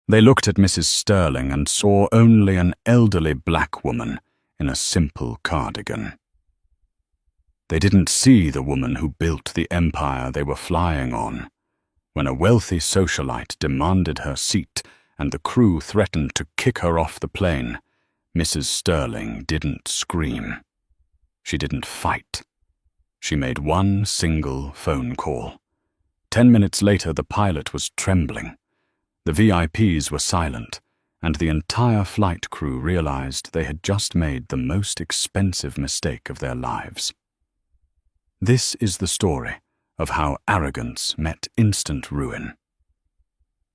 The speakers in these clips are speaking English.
They looked at Mrs. Sterling and saw only an elderly black woman in a simple cardigan. They didn't see the woman who built the empire they were flying on. When a wealthy socialite demanded her seat and the crew threatened to kick her off the plane, Mrs. Sterling didn't scream. She didn't fight. She made one single phone call. 10 minutes later, the pilot was trembling. The VIPs were silent, and the entire flight crew realized they had just made the most expensive mistake of their lives. This is the story of how arrogance met instant ruin.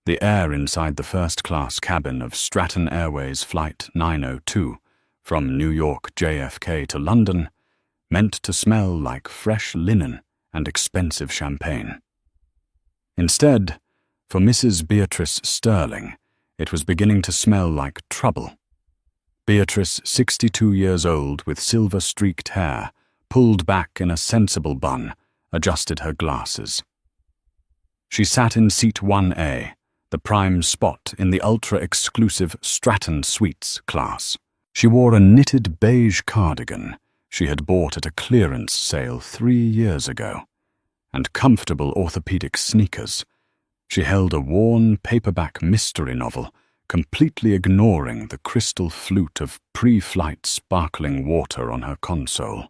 The air inside the first-class cabin of Stratton Airways Flight 902 from New York JFK to London meant to smell like fresh linen and expensive champagne. Instead, for Mrs. Beatrice Sterling, it was beginning to smell like trouble. Beatrice, 62 years old, with silver-streaked hair, pulled back in a sensible bun, adjusted her glasses. She sat in seat 1A, the prime spot in the ultra-exclusive Stratton Suites class. She wore a knitted beige cardigan she had bought at a clearance sale 3 years ago, and comfortable orthopedic sneakers. She held a worn paperback mystery novel, completely ignoring the crystal flute of pre-flight sparkling water on her console.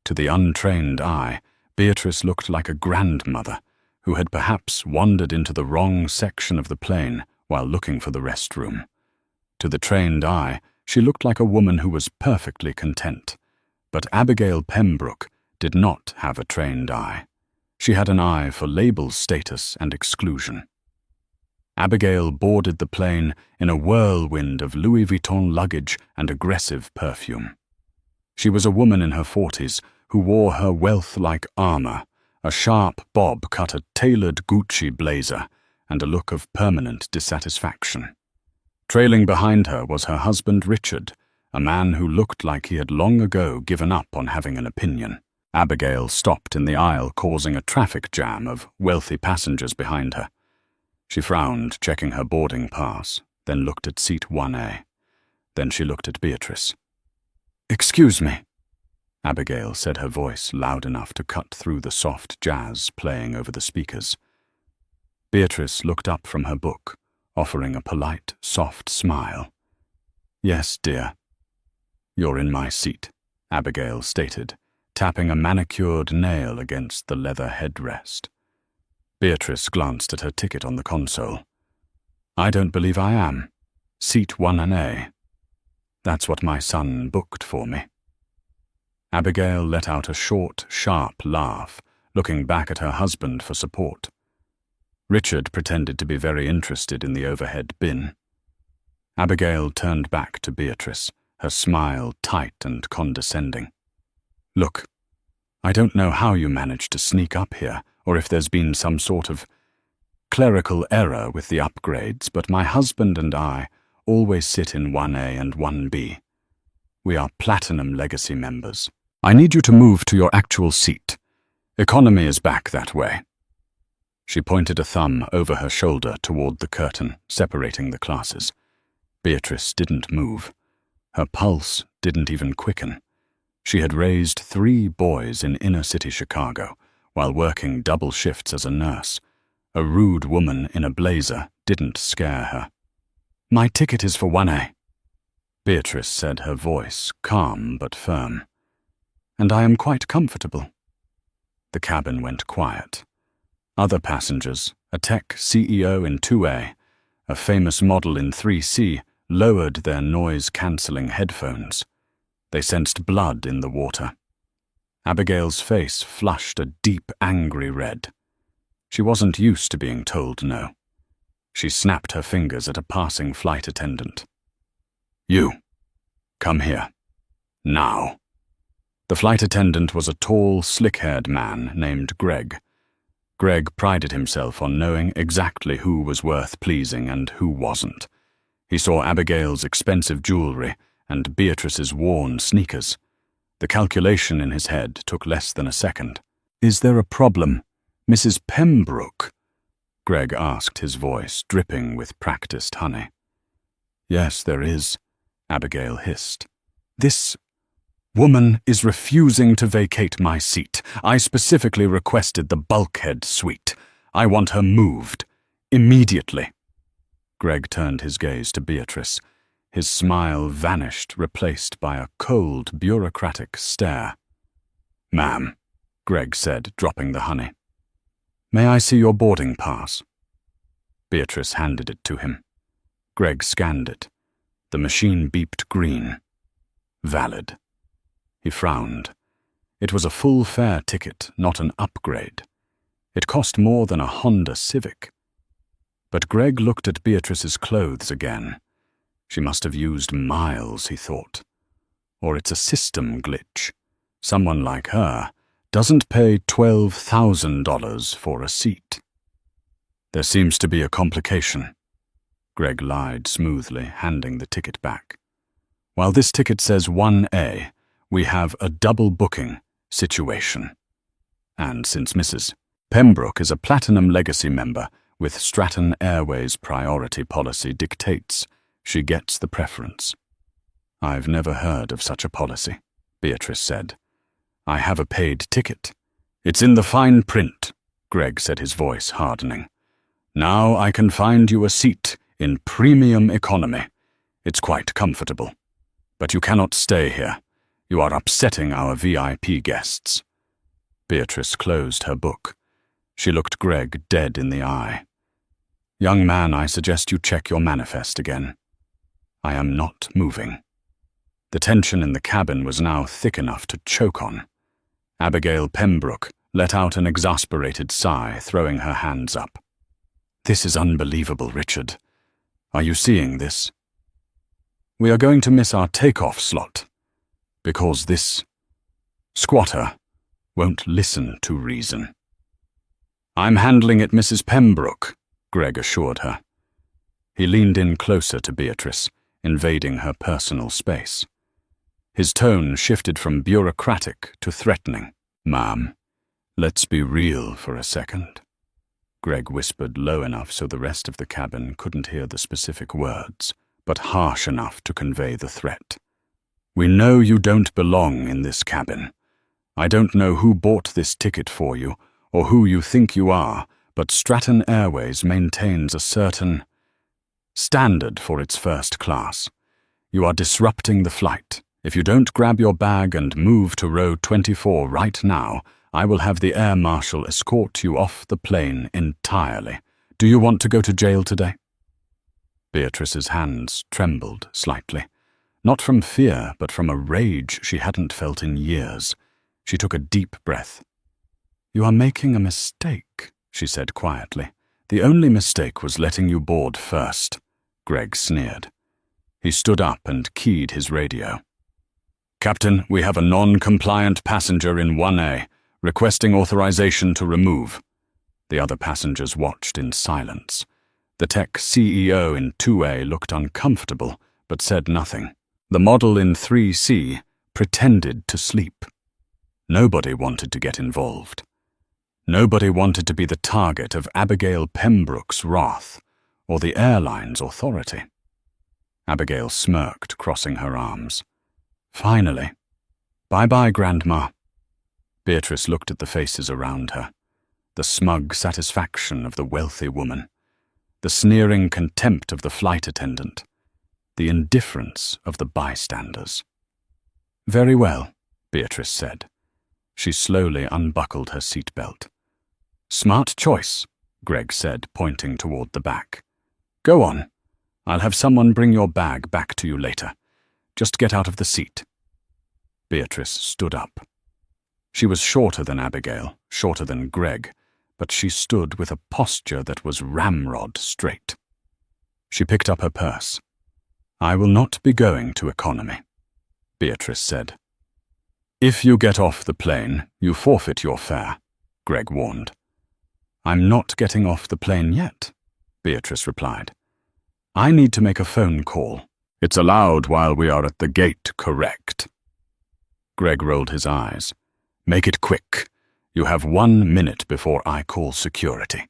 To the untrained eye, Beatrice looked like a grandmother who had perhaps wandered into the wrong section of the plane while looking for the restroom. To the trained eye, she looked like a woman who was perfectly content. But Abigail Pembroke did not have a trained eye. She had an eye for label status and exclusion. Abigail boarded the plane in a whirlwind of Louis Vuitton luggage and aggressive perfume. She was a woman in her 40s who wore her wealth like armor, a sharp bob cut a tailored Gucci blazer, and a look of permanent dissatisfaction. Trailing behind her was her husband Richard, a man who looked like he had long ago given up on having an opinion. Abigail stopped in the aisle, causing a traffic jam of wealthy passengers behind her. She frowned, checking her boarding pass, then looked at seat 1A. Then she looked at Beatrice. "Excuse me," Abigail said, her voice loud enough to cut through the soft jazz playing over the speakers. Beatrice looked up from her book, offering a polite, soft smile. "Yes, dear." "You're in my seat," Abigail stated, tapping a manicured nail against the leather headrest. Beatrice glanced at her ticket on the console. "I don't believe I am. Seat 1A. That's what my son booked for me." Abigail let out a short, sharp laugh, looking back at her husband for support. Richard pretended to be very interested in the overhead bin. Abigail turned back to Beatrice, her smile tight and condescending. "Look, I don't know how you managed to sneak up here, or if there's been some sort of clerical error with the upgrades, but my husband and I always sit in 1A and 1B. We are Platinum Legacy members. I need you to move to your actual seat. Economy is back that way." She pointed a thumb over her shoulder toward the curtain separating the classes. Beatrice didn't move. Her pulse didn't even quicken. She had raised 3 boys in inner-city Chicago while working double shifts as a nurse. A rude woman in a blazer didn't scare her. "My ticket is for 1A," Beatrice said, her voice calm but firm. "And I am quite comfortable." The cabin went quiet. Other passengers, a tech CEO in 2A, a famous model in 3C, lowered their noise-cancelling headphones. They sensed blood in the water. Abigail's face flushed a deep, angry red. She wasn't used to being told no. She snapped her fingers at a passing flight attendant. "You, come here. Now." The flight attendant was a tall, slick-haired man named Greg. Greg prided himself on knowing exactly who was worth pleasing and who wasn't. He saw Abigail's expensive jewelry and Beatrice's worn sneakers. The calculation in his head took less than a second. "Is there a problem? Mrs. Pembroke?" Greg asked, his voice dripping with practiced honey. Yes, there is, Abigail hissed. This woman is refusing to vacate my seat. I specifically requested the bulkhead suite. I want her moved. Immediately. Greg turned his gaze to Beatrice. His smile vanished, replaced by a cold, bureaucratic stare. Ma'am, Greg said, dropping the honey. May I see your boarding pass? Beatrice handed it to him. Greg scanned it. The machine beeped green. Valid. He frowned. It was a full fare ticket, not an upgrade. It cost more than a Honda Civic. But Greg looked at Beatrice's clothes again. She must have used miles, he thought. Or it's a system glitch. Someone like her doesn't pay $12,000 for a seat. There seems to be a complication. Greg lied smoothly, handing the ticket back. While this ticket says 1A, we have a double booking situation. And since Mrs. Pembroke is a Platinum Legacy member with Stratton Airways priority policy dictates she gets the preference. I've never heard of such a policy, Beatrice said. I have a paid ticket. It's in the fine print, Greg said, his voice hardening. Now I can find you a seat in premium economy. It's quite comfortable. But you cannot stay here. You are upsetting our VIP guests. Beatrice closed her book. She looked Greg dead in the eye. Young man, I suggest you check your manifest again. I am not moving. The tension in the cabin was now thick enough to choke on. Abigail Pembroke let out an exasperated sigh, throwing her hands up. This is unbelievable, Richard. Are you seeing this? We are going to miss our takeoff slot, because this squatter won't listen to reason. I'm handling it, Mrs. Pembroke, Greg assured her. He leaned in closer to Beatrice, invading her personal space. His tone shifted from bureaucratic to threatening. Ma'am, let's be real for a second. Greg whispered low enough so the rest of the cabin couldn't hear the specific words, but harsh enough to convey the threat. We know you don't belong in this cabin. I don't know who bought this ticket for you, or who you think you are, but Stratton Airways maintains a certain standard for its first class. You are disrupting the flight. If you don't grab your bag and move to row 24 right now, I will have the air marshal escort you off the plane entirely. Do you want to go to jail today? Beatrice's hands trembled slightly. Not from fear, but from a rage she hadn't felt in years. She took a deep breath. You are making a mistake, she said quietly. The only mistake was letting you board first, Greg sneered. He stood up and keyed his radio. Captain, we have a non-compliant passenger in 1A, requesting authorization to remove. The other passengers watched in silence. The tech CEO in 2A looked uncomfortable, but said nothing. The model in 3C pretended to sleep. Nobody wanted to get involved. Nobody wanted to be the target of Abigail Pembroke's wrath, or the airline's authority. Abigail smirked, crossing her arms. Finally. Bye-bye, Grandma. Beatrice looked at the faces around her. The smug satisfaction of the wealthy woman. The sneering contempt of the flight attendant. The indifference of the bystanders. Very well, Beatrice said. She slowly unbuckled her seatbelt. Smart choice, Greg said, pointing toward the back. Go on. I'll have someone bring your bag back to you later. Just get out of the seat. Beatrice stood up. She was shorter than Abigail, shorter than Greg, but she stood with a posture that was ramrod straight. She picked up her purse. I will not be going to economy, Beatrice said. If you get off the plane, you forfeit your fare, Greg warned. I'm not getting off the plane yet, Beatrice replied. I need to make a phone call. It's allowed while we are at the gate, correct? Greg rolled his eyes. Make it quick. You have 1 minute before I call security.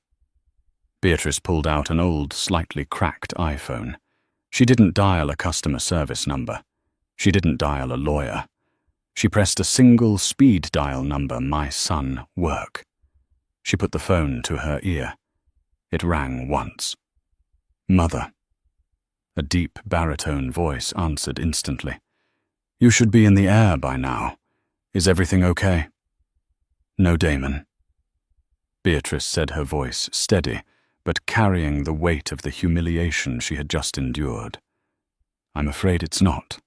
Beatrice pulled out an old, slightly cracked iPhone. She didn't dial a customer service number. She didn't dial a lawyer. She pressed a single speed dial number, my son, work. She put the phone to her ear. It rang once. Mother. A deep baritone voice answered instantly. You should be in the air by now. Is everything okay? No, Damon. Beatrice said, her voice steady, but carrying the weight of the humiliation she had just endured. I'm afraid it's not.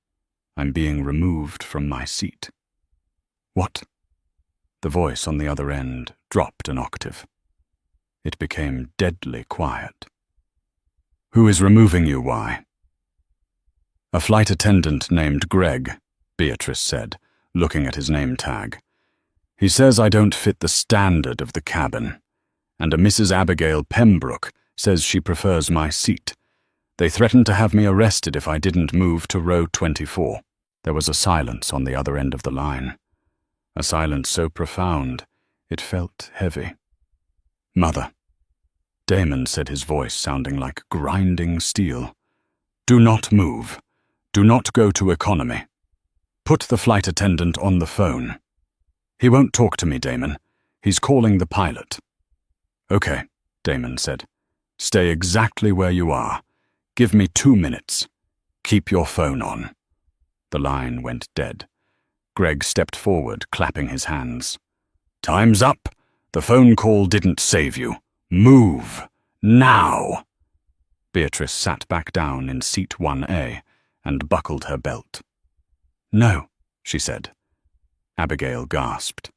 I'm being removed from my seat. What? The voice on the other end dropped an octave. It became deadly quiet. Who is removing you, why? A flight attendant named Greg, Beatrice said, looking at his name tag. He says I don't fit the standard of the cabin, and a Mrs. Abigail Pembroke says she prefers my seat. They threatened to have me arrested if I didn't move to row 24. There was a silence on the other end of the line. A silence so profound, it felt heavy. Mother. Damon said, his voice sounding like grinding steel. Do not move. Do not go to economy. Put the flight attendant on the phone. He won't talk to me, Damon. He's calling the pilot. Okay, Damon said. Stay exactly where you are. Give me 2 minutes. Keep your phone on. The line went dead. Greg stepped forward, clapping his hands. Time's up. The phone call didn't save you. Move. Now. Beatrice sat back down in seat 1A and buckled her belt. No, she said. Abigail gasped.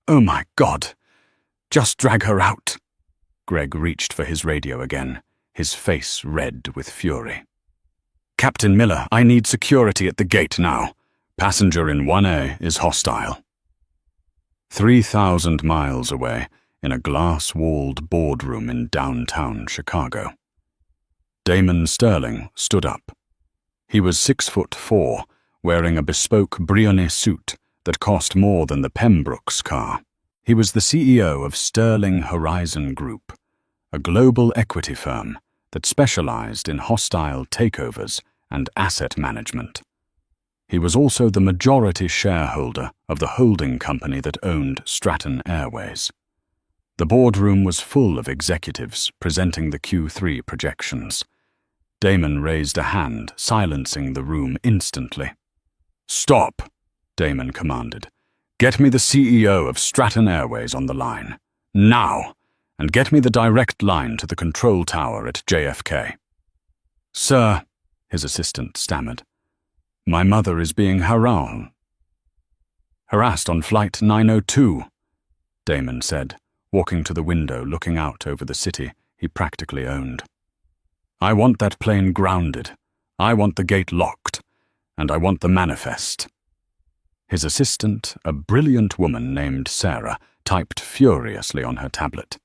Oh my God. Just drag her out. Greg reached for his radio again, his face red with fury. Captain Miller, I need security at the gate now. Passenger in 1A is hostile. 3,000 miles away, in a glass-walled boardroom in downtown Chicago. Damon Sterling stood up. He was 6'4", wearing a bespoke Brioni suit that cost more than the Pembroke's car. He was the CEO of Sterling Horizon Group, a global equity firm that specialized in hostile takeovers and asset management. He was also the majority shareholder of the holding company that owned Stratton Airways. The boardroom was full of executives presenting the Q3 projections. Damon raised a hand, silencing the room instantly. Stop, Damon commanded. Get me the CEO of Stratton Airways on the line. Now! And get me the direct line to the control tower at JFK. Sir, his assistant stammered. My mother is being harassed on flight 902, Damon said, walking to the window looking out over the city he practically owned. I want that plane grounded. I want the gate locked. And I want the manifest. His assistant, a brilliant woman named Sarah, typed furiously on her tablet.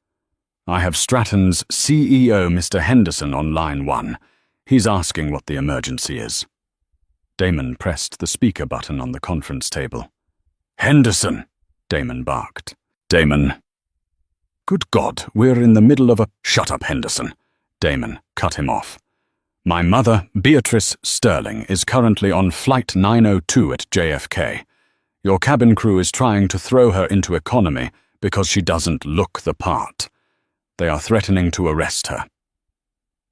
I have Stratton's CEO, Mr. Henderson, on line 1. He's asking what the emergency is. Damon pressed the speaker button on the conference table. Henderson, Damon barked. Damon. Good God, we're in the middle of a— Shut up, Henderson. Damon cut him off. My mother, Beatrice Sterling, is currently on flight 902 at JFK. Your cabin crew is trying to throw her into economy because she doesn't look the part. They are threatening to arrest her.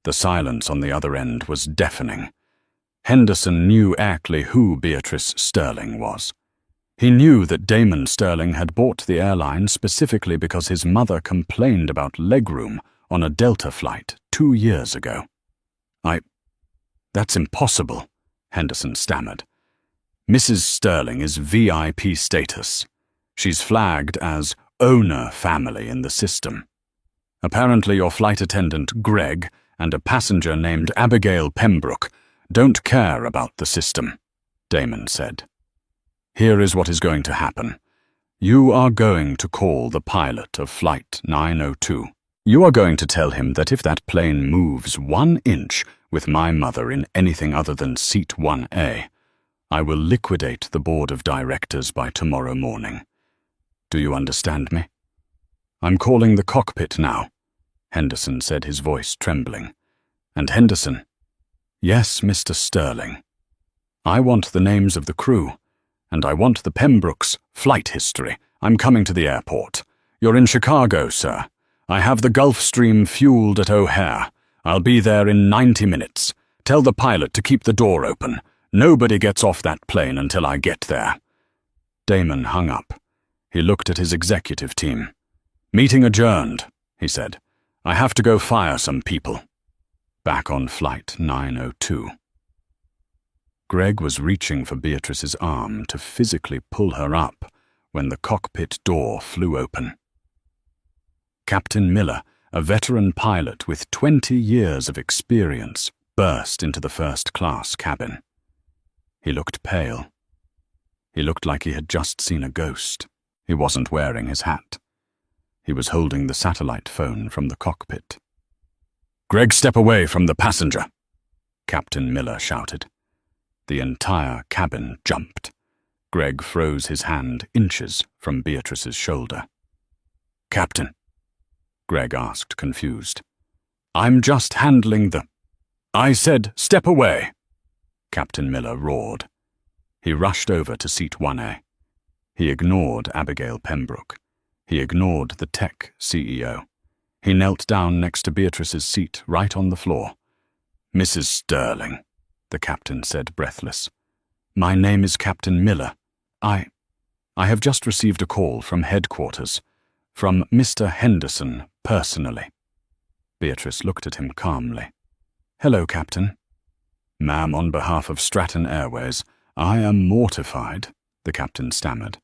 The silence on the other end was deafening. Henderson knew exactly who Beatrice Sterling was. He knew that Damon Sterling had bought the airline specifically because his mother complained about legroom on a Delta flight 2 years ago. That's impossible, Henderson stammered. Mrs. Sterling is VIP status. She's flagged as owner family in the system. Apparently your flight attendant, Greg, and a passenger named Abigail Pembroke don't care about the system, Damon said. Here is what is going to happen. You are going to call the pilot of Flight 902. You are going to tell him that if that plane moves 1 inch with my mother in anything other than seat 1A, I will liquidate the board of directors by tomorrow morning. Do you understand me? I'm calling the cockpit now. Henderson said, his voice trembling. And Henderson, "Yes, Mr. Sterling. I want the names of the crew, and I want the Pembroke's flight history. I'm coming to the airport. You're in Chicago, sir. I have the Gulfstream fueled at O'Hare. I'll be there in 90 minutes. Tell the pilot to keep the door open. Nobody gets off that plane until I get there." Damon hung up. He looked at his executive team. "Meeting adjourned," he said. "I have to go fire some people." Back on flight 902. Greg was reaching for Beatrice's arm to physically pull her up when the cockpit door flew open. Captain Miller, a veteran pilot with 20 years of experience, burst into the first-class cabin. He looked pale. He looked like he had just seen a ghost. He wasn't wearing his hat. He was holding the satellite phone from the cockpit. "Greg, step away from the passenger," Captain Miller shouted. The entire cabin jumped. Greg froze his hand inches from Beatrice's shoulder. "Captain?" Greg asked, confused. "I'm just handling the—" "I said, step away!" Captain Miller roared. He rushed over to seat 1A. He ignored Abigail Pembroke. He ignored the tech CEO. He knelt down next to Beatrice's seat, right on the floor. "Mrs. Sterling," the captain said, breathless. "My name is Captain Miller. I have just received a call from headquarters, from Mr. Henderson personally." Beatrice looked at him calmly. "Hello, Captain." "Ma'am, on behalf of Stratton Airways, I am mortified," the captain stammered.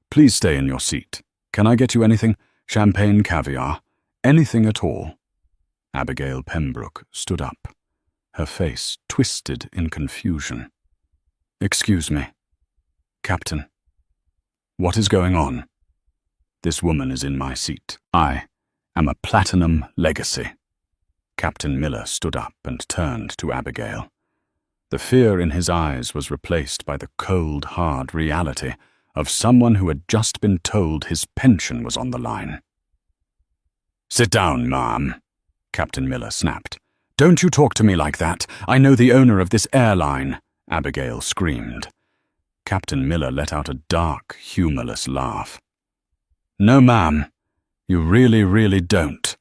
"Please stay in your seat. Can I get you anything? Champagne, caviar? Anything at all?" Abigail Pembroke stood up. Her face twisted in confusion. "Excuse me. Captain. What is going on? This woman is in my seat. I am a platinum legacy." Captain Miller stood up and turned to Abigail. The fear in his eyes was replaced by the cold, hard reality of someone who had just been told his pension was on the line. "Sit down, ma'am," Captain Miller snapped. "Don't you talk to me like that. I know the owner of this airline," Abigail screamed. Captain Miller let out a dark, humorless laugh. "No, ma'am, you really, really don't.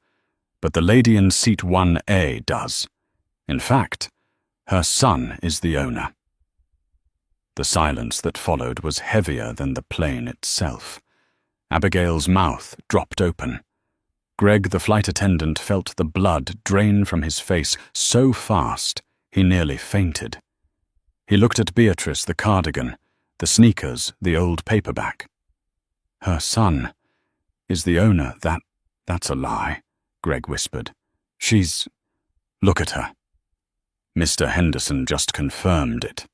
But the lady in seat 1A does. In fact, her son is the owner." The silence that followed was heavier than the plane itself. Abigail's mouth dropped open. Greg, the flight attendant, felt the blood drain from his face so fast he nearly fainted. He looked at Beatrice, the cardigan, the sneakers, the old paperback. "Her son is the owner. That's a lie," Greg whispered. Look at her." "Mr. Henderson just confirmed it,"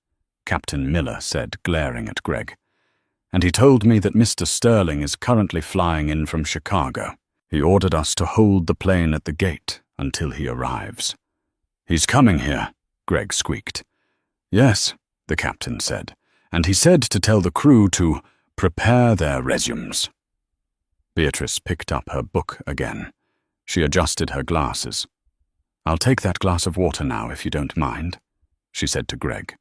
Captain Miller said, glaring at Greg. "And he told me that Mr. Sterling is currently flying in from Chicago. He ordered us to hold the plane at the gate until he arrives." "He's coming here," Greg squeaked. "Yes," the captain said, "and he said to tell the crew to prepare their resumes." Beatrice picked up her book again. She adjusted her glasses. "I'll take that glass of water now, if you don't mind," she said to Greg.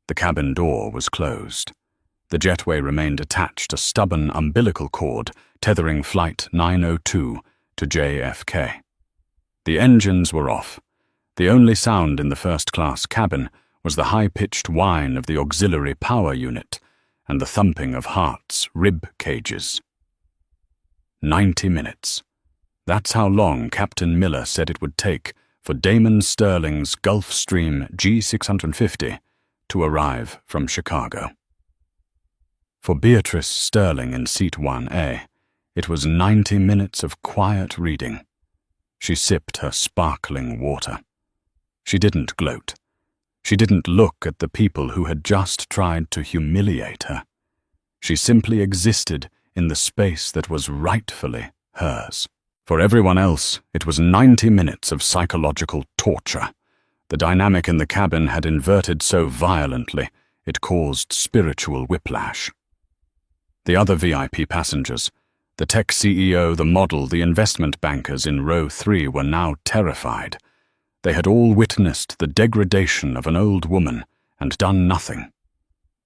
The cabin door was closed. The jetway remained attached, a stubborn umbilical cord tethering Flight 902 to JFK. The engines were off. The only sound in the first-class cabin was the high-pitched whine of the auxiliary power unit and the thumping of Hart's rib cages. 90 minutes. That's how long Captain Miller said it would take for Damon Sterling's Gulfstream G650 to arrive from Chicago. For Beatrice Sterling in seat 1A, it was 90 minutes of quiet reading. She sipped her sparkling water. She didn't gloat. She didn't look at the people who had just tried to humiliate her. She simply existed in the space that was rightfully hers. For everyone else, it was 90 minutes of psychological torture. The dynamic in the cabin had inverted so violently, it caused spiritual whiplash. The other VIP passengers, The tech CEO, the model, the investment bankers in row 3 were now terrified. They had all witnessed the degradation of an old woman and done nothing.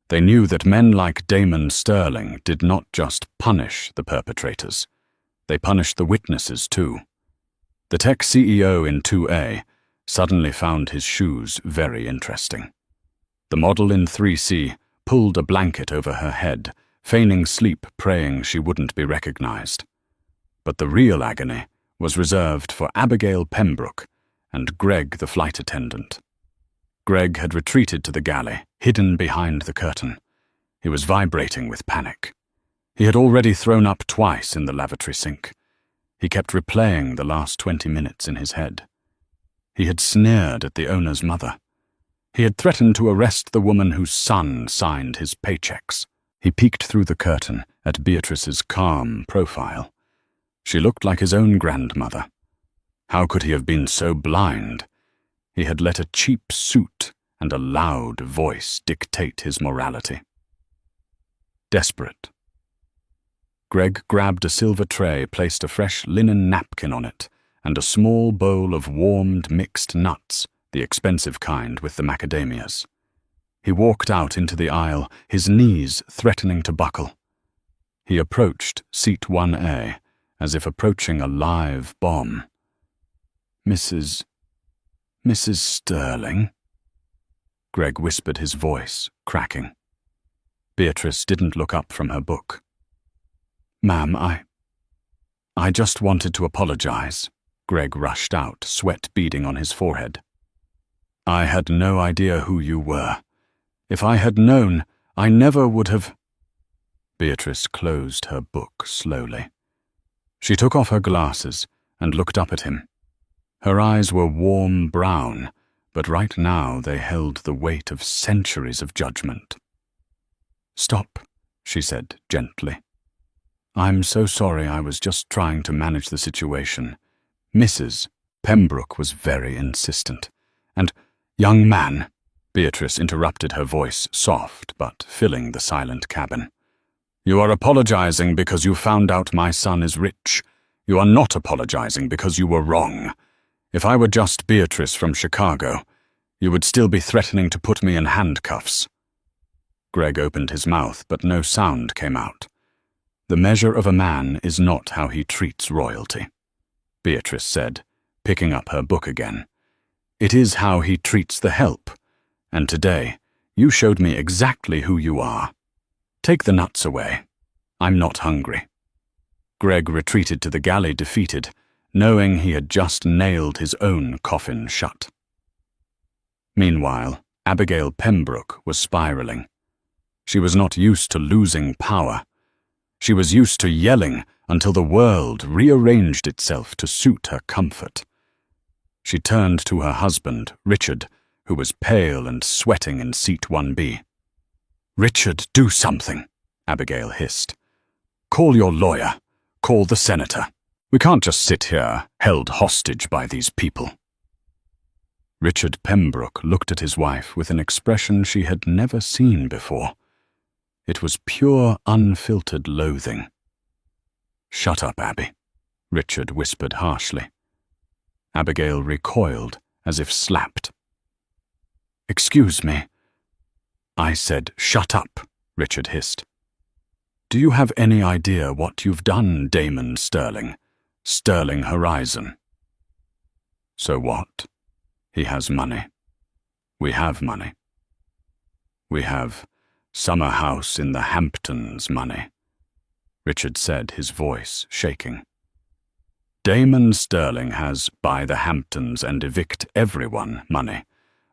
They knew that men like Damon Sterling did not just punish the perpetrators. They punished the witnesses too. The tech CEO in 2A suddenly found his shoes very interesting. The model in 3C pulled a blanket over her head, feigning sleep, praying she wouldn't be recognized. But the real agony was reserved for Abigail Pembroke and Greg, the flight attendant. Greg had retreated to the galley, hidden behind the curtain. He was vibrating with panic. He had already thrown up twice in the lavatory sink. He kept replaying the last 20 minutes in his head. He had sneered at the owner's mother. He had threatened to arrest the woman whose son signed his paychecks. He peeked through the curtain at Beatrice's calm profile. She looked like his own grandmother. How could he have been so blind? He had let a cheap suit and a loud voice dictate his morality. Desperate. Greg grabbed a silver tray, placed a fresh linen napkin on it, and a small bowl of warmed mixed nuts, the expensive kind with the macadamias. He walked out into the aisle, his knees threatening to buckle. He approached seat 1A, as if approaching a live bomb. Mrs. Sterling? Greg whispered, his voice cracking. Beatrice didn't look up from her book. Ma'am, I just wanted to apologize. Greg rushed out, sweat beading on his forehead. I had no idea who you were. If I had known, I never would have... Beatrice closed her book slowly. She took off her glasses and looked up at him. Her eyes were warm brown, but right now they held the weight of centuries of judgment. Stop, she said gently. I'm so sorry, I was just trying to manage the situation. Mrs. Pembroke was very insistent. And, young man, Beatrice interrupted, her voice soft but filling the silent cabin. You are apologizing because you found out my son is rich. You are not apologizing because you were wrong. If I were just Beatrice from Chicago, you would still be threatening to put me in handcuffs. Greg opened his mouth, but no sound came out. The measure of a man is not how he treats royalty, Beatrice said, picking up her book again. It is how he treats the help. And today, you showed me exactly who you are. Take the nuts away. I'm not hungry. Greg retreated to the galley defeated, knowing he had just nailed his own coffin shut. Meanwhile, Abigail Pembroke was spiraling. She was not used to losing power. She was used to yelling until the world rearranged itself to suit her comfort. She turned to her husband, Richard, who was pale and sweating in seat 1B. Richard, do something, Abigail hissed. Call your lawyer. Call the senator. We can't just sit here, held hostage by these people. Richard Pembroke looked at his wife with an expression she had never seen before. It was pure, unfiltered loathing. Shut up, Abby, Richard whispered harshly. Abigail recoiled, as if slapped. Excuse me. I said, shut up, Richard hissed. Do you have any idea what you've done, Damon Sterling? Sterling Horizon. So what? He has money. We have money. We have summer house in the Hamptons money, Richard said, his voice shaking. Damon Sterling has buy the Hamptons and evict everyone money.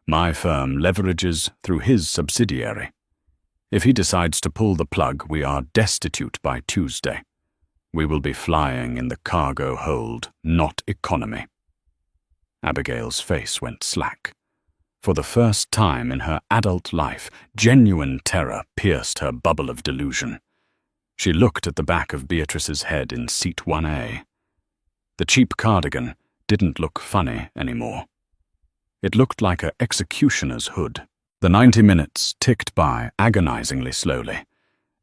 My firm leverages through his subsidiary. If he decides to pull the plug, we are destitute by Tuesday. We will be flying in the cargo hold, not economy. Abigail's face went slack. For the first time in her adult life, genuine terror pierced her bubble of delusion. She looked at the back of Beatrice's head in seat 1A. The cheap cardigan didn't look funny anymore. It looked like an executioner's hood. The 90 minutes ticked by agonizingly slowly.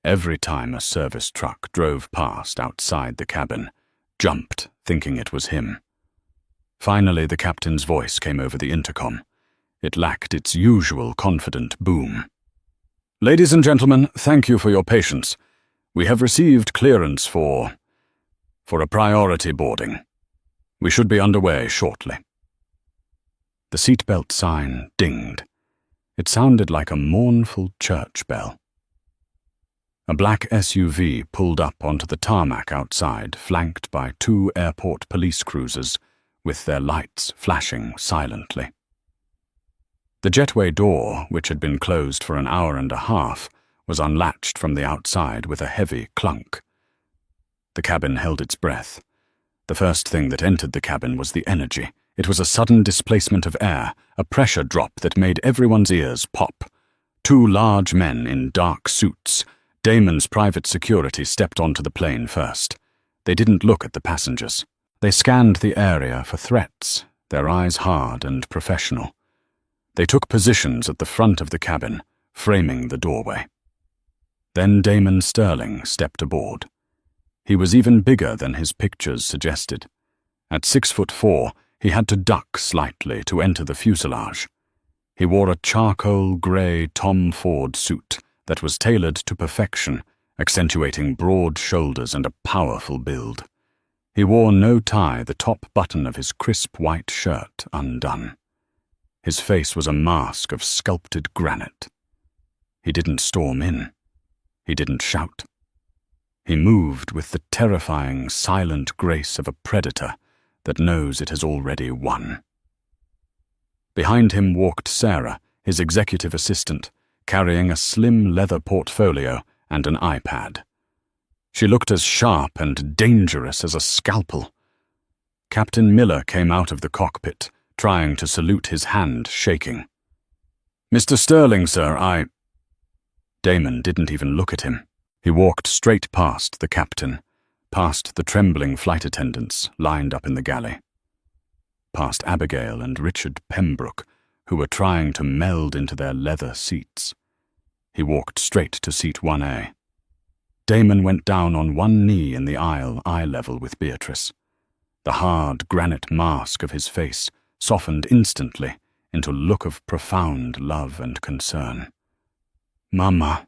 Every time a service truck drove past outside the cabin, jumped, thinking it was him. Finally, the captain's voice came over the intercom. It lacked its usual confident boom. "Ladies and gentlemen, thank you for your patience. We have received clearance for a priority boarding. We should be underway shortly." The seatbelt sign dinged. It sounded like a mournful church bell. A black SUV pulled up onto the tarmac outside, flanked by 2 airport police cruisers, with their lights flashing silently. The jetway door, which had been closed for an hour and a half, was unlatched from the outside with a heavy clunk. The cabin held its breath. The first thing that entered the cabin was the energy. It was a sudden displacement of air, a pressure drop that made everyone's ears pop. 2 large men in dark suits. Damon's private security stepped onto the plane first. They didn't look at the passengers. They scanned the area for threats, their eyes hard and professional. They took positions at the front of the cabin, framing the doorway. Then Damon Sterling stepped aboard. He was even bigger than his pictures suggested. At 6'4", he had to duck slightly to enter the fuselage. He wore a charcoal grey Tom Ford suit that was tailored to perfection, accentuating broad shoulders and a powerful build. He wore no tie, the top button of his crisp white shirt undone. His face was a mask of sculpted granite. He didn't storm in. He didn't shout. He moved with the terrifying, silent grace of a predator that knows it has already won. Behind him walked Sarah, his executive assistant, carrying a slim leather portfolio and an iPad. She looked as sharp and dangerous as a scalpel. Captain Miller came out of the cockpit, trying to salute, his hand shaking. "Mr. Sterling, sir, Damon didn't even look at him. He walked straight past the captain, past the trembling flight attendants lined up in the galley, past Abigail and Richard Pembroke, who were trying to meld into their leather seats. He walked straight to seat 1A. Damon went down on one knee in the aisle, eye level with Beatrice. The hard granite mask of his face softened instantly into a look of profound love and concern. "Mama."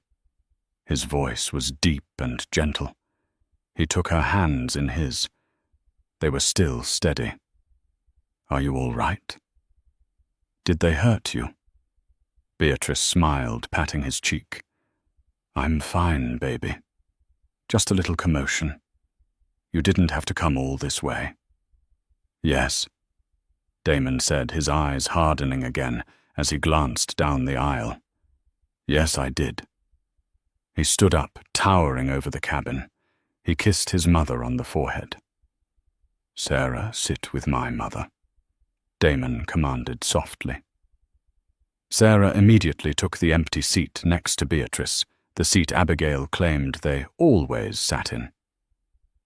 His voice was deep and gentle. He took her hands in his. They were still steady. "Are you all right? Did they hurt you?" Beatrice smiled, patting his cheek. "I'm fine, baby. Just a little commotion. You didn't have to come all this way." "Yes," Damon said, his eyes hardening again as he glanced down the aisle. "Yes, I did." He stood up, towering over the cabin. He kissed his mother on the forehead. "Sarah, sit with my mother," Damon commanded softly. Sarah immediately took the empty seat next to Beatrice, the seat Abigail claimed they always sat in.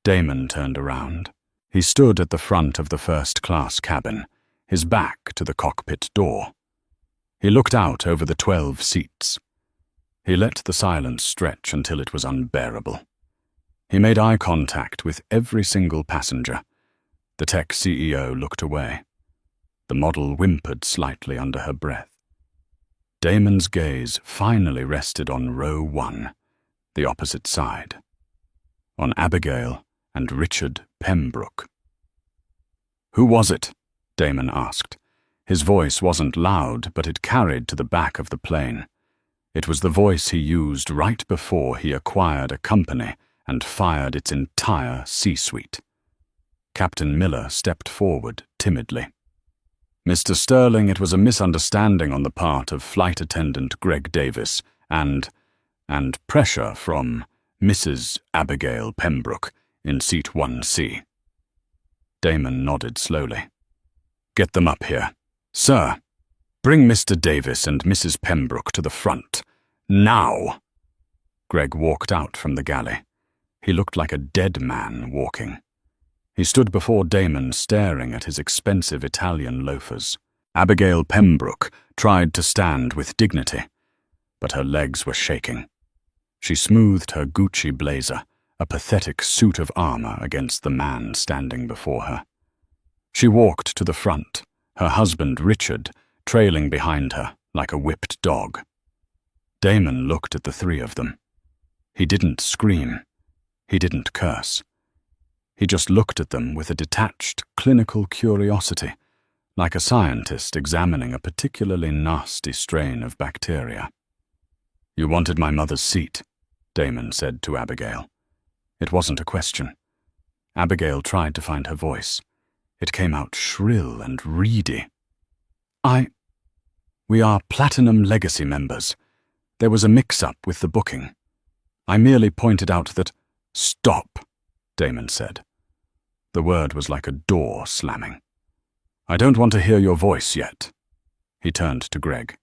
Damon turned around. He stood at the front of the first-class cabin, his back to the cockpit door. He looked out over the 12 seats. He let the silence stretch until it was unbearable. He made eye contact with every single passenger. The tech CEO looked away. The model whimpered slightly under her breath. Damon's gaze finally rested on row 1, the opposite side, on Abigail and Richard Pembroke. "Who was it?" Damon asked. His voice wasn't loud, but it carried to the back of the plane. It was the voice he used right before he acquired a company and fired its entire C-suite. Captain Miller stepped forward timidly. "Mr. Sterling, it was a misunderstanding on the part of flight attendant Greg Davis and pressure from Mrs. Abigail Pembroke in seat 1C. Damon nodded slowly. "Get them up here. Sir, bring Mr. Davis and Mrs. Pembroke to the front. Now!" Greg walked out from the galley. He looked like a dead man walking. He stood before Damon, staring at his expensive Italian loafers. Abigail Pembroke tried to stand with dignity, but her legs were shaking. She smoothed her Gucci blazer, a pathetic suit of armor, against the man standing before her. She walked to the front, her husband Richard trailing behind her like a whipped dog. Damon looked at the three of them. He didn't scream. He didn't curse. He just looked at them with a detached, clinical curiosity, like a scientist examining a particularly nasty strain of bacteria. "You wanted my mother's seat," Damon said to Abigail. It wasn't a question. Abigail tried to find her voice. It came out shrill and reedy. We are Platinum Legacy members. There was a mix-up with the booking. I merely pointed out that—" "Stop," Damon said. The word was like a door slamming. "I don't want to hear your voice yet." He turned to Greg.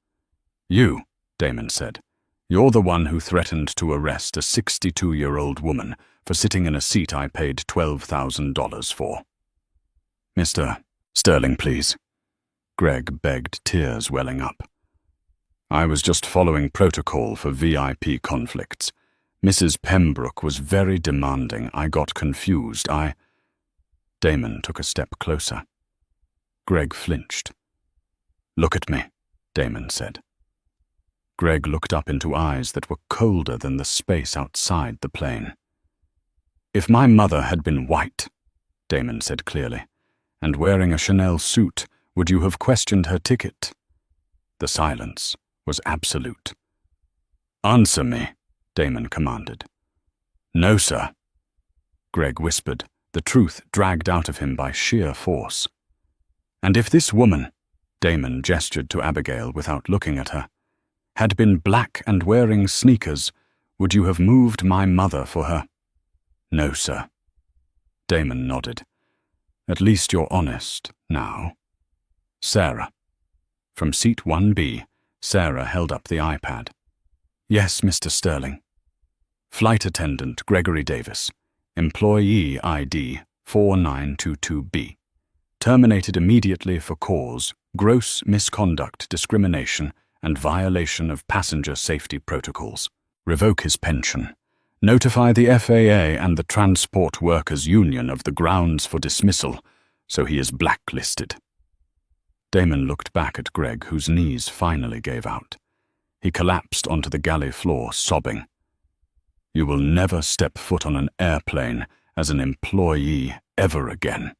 "You," Damon said. "You're the one who threatened to arrest a 62-year-old woman for sitting in a seat I paid $12,000 for." "Mr. Sterling, please." Greg begged, tears welling up. "I was just following protocol for VIP conflicts. Mrs. Pembroke was very demanding. I got confused. Damon took a step closer. Greg flinched. "Look at me," Damon said. Greg looked up into eyes that were colder than the space outside the plane. "If my mother had been white," Damon said clearly, "and wearing a Chanel suit, would you have questioned her ticket?" The silence was absolute. "Answer me," Damon commanded. "No, sir." Greg whispered, the truth dragged out of him by sheer force. "And if this woman," Damon gestured to Abigail without looking at her, "had been black and wearing sneakers, would you have moved my mother for her?" "No, sir." Damon nodded. "At least you're honest now." "Sarah." From seat 1B, Sarah held up the iPad. "Yes, Mr. Sterling." "Flight attendant Gregory Davis, employee ID 4922B. Terminated immediately for cause, gross misconduct, discrimination, and violation of passenger safety protocols. Revoke his pension. Notify the FAA and the Transport Workers Union of the grounds for dismissal, so he is blacklisted." Damon looked back at Greg, whose knees finally gave out. He collapsed onto the galley floor, sobbing. "You will never step foot on an airplane as an employee ever again."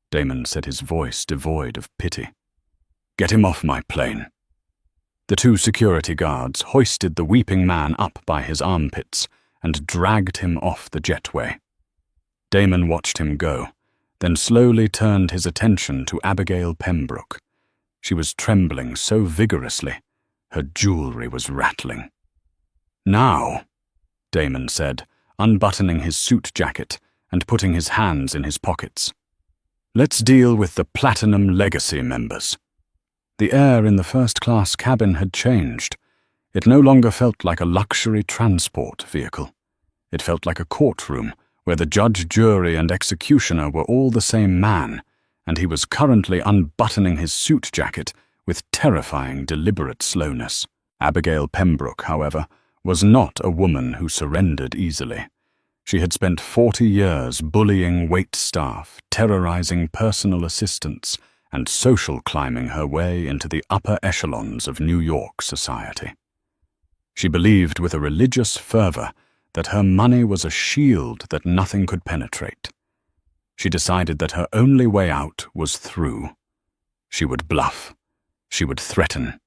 Damon said, his voice devoid of pity. "Get him off my plane." The two security guards hoisted the weeping man up by his armpits and dragged him off the jetway. Damon watched him go, then slowly turned his attention to Abigail Pembroke. She was trembling so vigorously, her jewelry was rattling. "Now," Damon said, unbuttoning his suit jacket and putting his hands in his pockets. "Let's deal with the Platinum Legacy members." The air in the first-class cabin had changed. It no longer felt like a luxury transport vehicle. It felt like a courtroom where the judge, jury, and executioner were all the same man, and he was currently unbuttoning his suit jacket with terrifying, deliberate slowness. Abigail Pembroke, however, was not a woman who surrendered easily. She had spent 40 years bullying wait staff, terrorizing personal assistants, and social climbing her way into the upper echelons of New York society. She believed with a religious fervor that her money was a shield that nothing could penetrate. She decided that her only way out was through. She would bluff. She would threaten.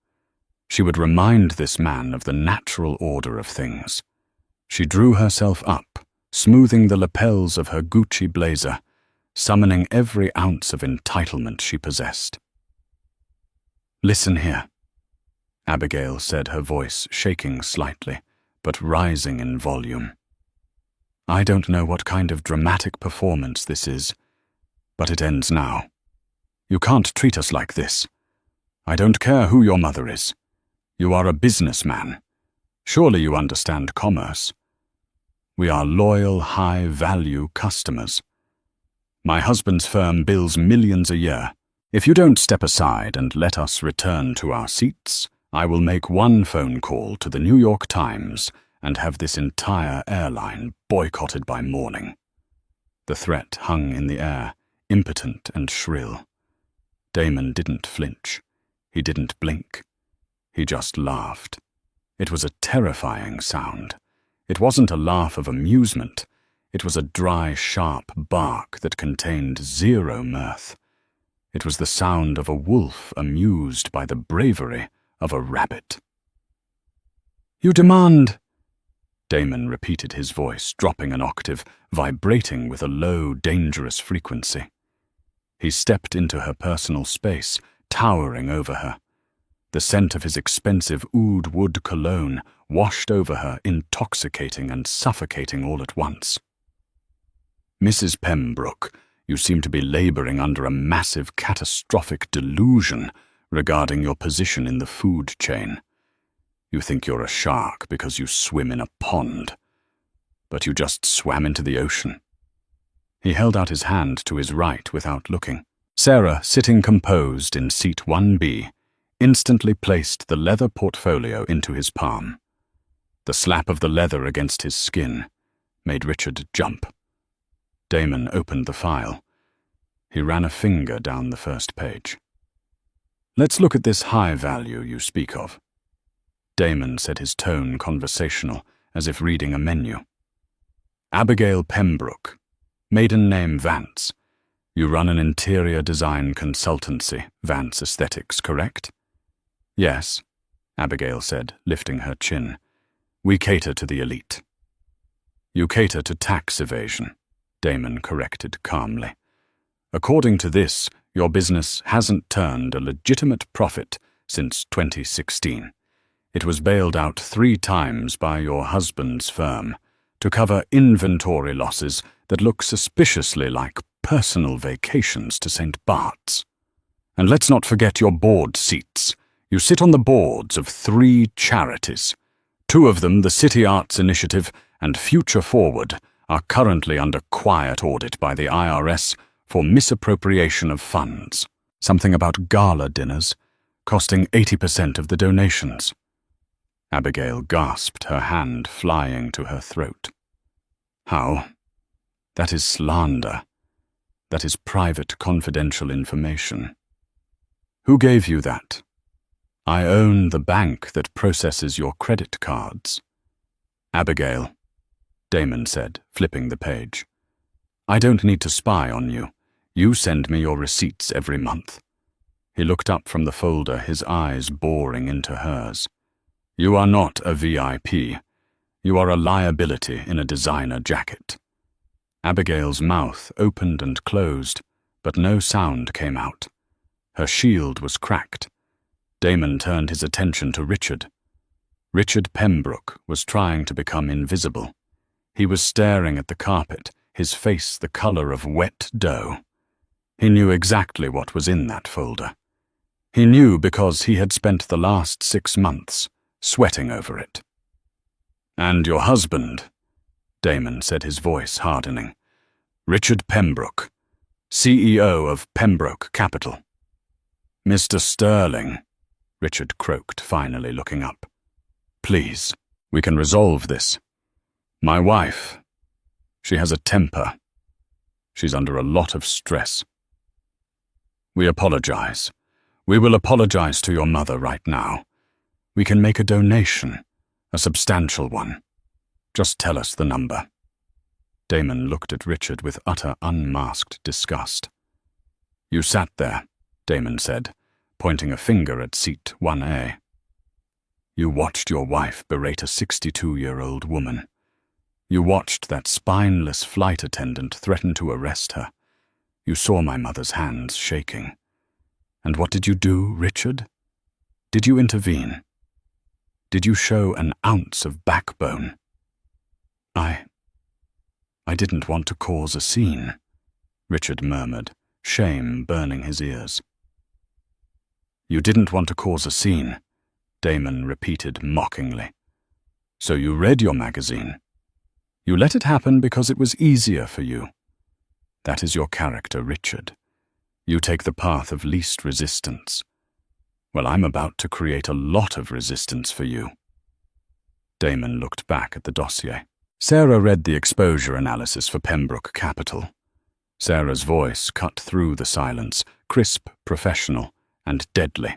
She would remind this man of the natural order of things. She drew herself up, smoothing the lapels of her Gucci blazer, summoning every ounce of entitlement she possessed. "Listen here," Abigail said, her voice shaking slightly, but rising in volume. "I don't know what kind of dramatic performance this is, but it ends now. You can't treat us like this. I don't care who your mother is. You are a businessman. Surely you understand commerce. We are loyal, high-value customers. My husband's firm bills millions a year. If you don't step aside and let us return to our seats, I will make one phone call to the New York Times and have this entire airline boycotted by morning. The threat hung in the air, impotent and shrill. Damon didn't flinch. He didn't blink. He just laughed. It was a terrifying sound. It wasn't a laugh of amusement. It was a dry, sharp bark that contained zero mirth. It was the sound of a wolf amused by the bravery of a rabbit. "You demand—" Damon repeated his voice, dropping an octave, vibrating with a low, dangerous frequency. He stepped into her personal space, towering over her. The scent of his expensive oud wood cologne washed over her, intoxicating and suffocating all at once. "Mrs. Pembroke, you seem to be laboring under a massive catastrophic delusion regarding your position in the food chain. You think you're a shark because you swim in a pond, but you just swam into the ocean." He held out his hand to his right without looking. Sarah, sitting composed in seat 1B, instantly placed the leather portfolio into his palm. The slap of the leather against his skin made Richard jump. Damon opened the file. He ran a finger down the first page. "Let's look at this high value you speak of." Damon said, his tone conversational, as if reading a menu. "Abigail Pembroke, maiden name Vance. You run an interior design consultancy, Vance Aesthetics, correct?" "Yes," Abigail said, lifting her chin. "We cater to the elite." "You cater to tax evasion," Damon corrected calmly. "According to this, your business hasn't turned a legitimate profit since 2016. It was bailed out 3 times by your husband's firm to cover inventory losses that look suspiciously like personal vacations to St. Bart's. And let's not forget your board seats. You sit on the boards of 3 charities. 2 of them, the City Arts Initiative and Future Forward, are currently under quiet audit by the IRS for misappropriation of funds. Something about gala dinners, costing 80% of the donations." Abigail gasped, her hand flying to her throat. "How? That is slander. That is private, confidential information. Who gave you that?" "I own the bank that processes your credit cards." "Abigail," Damon said, flipping the page. "I don't need to spy on you. You send me your receipts every month." He looked up from the folder, his eyes boring into hers. "You are not a VIP. You are a liability in a designer jacket." Abigail's mouth opened and closed, but no sound came out. Her shield was cracked. Damon turned his attention to Richard. Richard Pembroke was trying to become invisible. He was staring at the carpet, his face the color of wet dough. He knew exactly what was in that folder. He knew because he had spent the last 6 months sweating over it. "And your husband," Damon said, his voice hardening. "Richard Pembroke, CEO of Pembroke Capital." "Mr. Sterling," Richard croaked, finally looking up. "Please, we can resolve this. My wife, she has a temper. She's under a lot of stress. We apologize. We will apologize to your mother right now. We can make a donation, a substantial one. Just tell us the number." Damon looked at Richard with utter unmasked disgust. "You sat there," Damon said, pointing a finger at seat 1A. "You watched your wife berate a 62-year-old woman. You watched that spineless flight attendant threaten to arrest her. You saw my mother's hands shaking. And what did you do, Richard? Did you intervene? Did you show an ounce of backbone?" I didn't want to cause a scene," Richard murmured, shame burning his ears. "You didn't want to cause a scene," Damon repeated mockingly. "So you read your magazine. You let it happen because it was easier for you. That is your character, Richard. You take the path of least resistance. Well, I'm about to create a lot of resistance for you." Damon looked back at the dossier. Sarah read the exposure analysis for Pembroke Capital. Sarah's voice cut through the silence, crisp, professional, and deadly.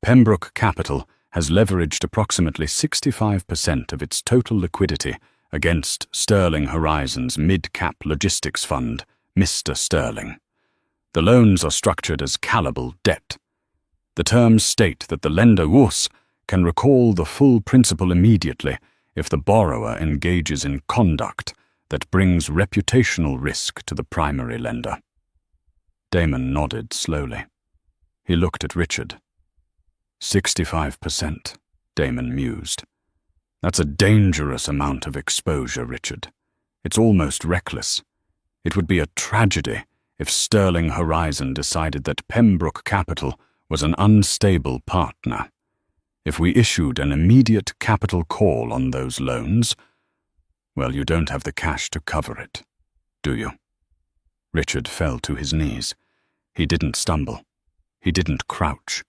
Pembroke Capital has leveraged approximately 65% of its total liquidity against Sterling Horizon's mid-cap logistics fund, Mr. Sterling. The loans are structured as callable debt. The terms state that the lender WUS can recall the full principal immediately if the borrower engages in conduct that brings reputational risk to the primary lender. Damon nodded slowly. He looked at Richard. 65%, Damon mused. That's a dangerous amount of exposure, Richard. It's almost reckless. It would be a tragedy if Sterling Horizon decided that Pembroke Capital was an unstable partner. If we issued an immediate capital call on those loans, well, you don't have the cash to cover it, do you? Richard fell to his knees. He didn't stumble. He didn't crouch.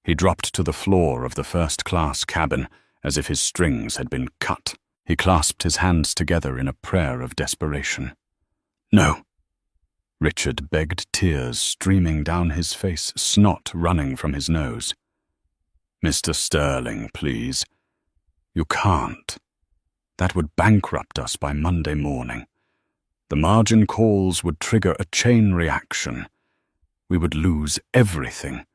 He dropped to the floor of the first-class cabin as if his strings had been cut. He clasped his hands together in a prayer of desperation. No. Richard begged, tears streaming down his face, snot running from his nose. Mr. Sterling, please. You can't. That would bankrupt us by Monday morning. The margin calls would trigger a chain reaction. We would lose everything.